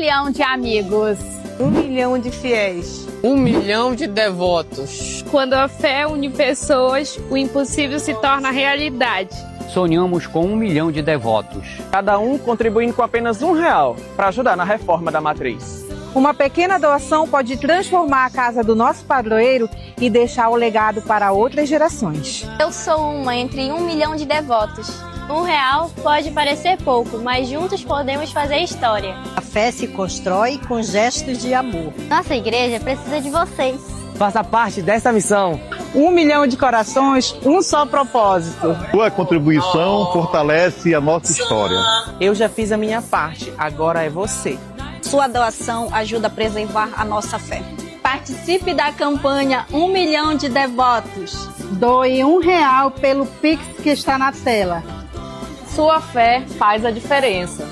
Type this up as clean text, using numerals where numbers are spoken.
milhão de amigos. 1 milhão de fiéis. 1 milhão de devotos. Quando a fé une pessoas, o impossível se torna realidade. Sonhamos com 1 milhão de devotos. Cada um contribuindo com apenas R$1 para ajudar na reforma da matriz. Uma pequena doação pode transformar a casa do nosso padroeiro e deixar o legado para outras gerações. Eu sou uma entre 1 milhão de devotos. R$1 pode parecer pouco, mas juntos podemos fazer história. A fé se constrói com gestos de amor. Nossa igreja precisa de vocês. Faça parte dessa missão. 1 milhão de corações, um só propósito. Sua contribuição fortalece a nossa história. Eu já fiz a minha parte, agora é você. Sua doação ajuda a preservar a nossa fé. Participe da campanha 1 milhão de devotos. Doe R$1 pelo Pix que está na tela. Sua fé faz a diferença.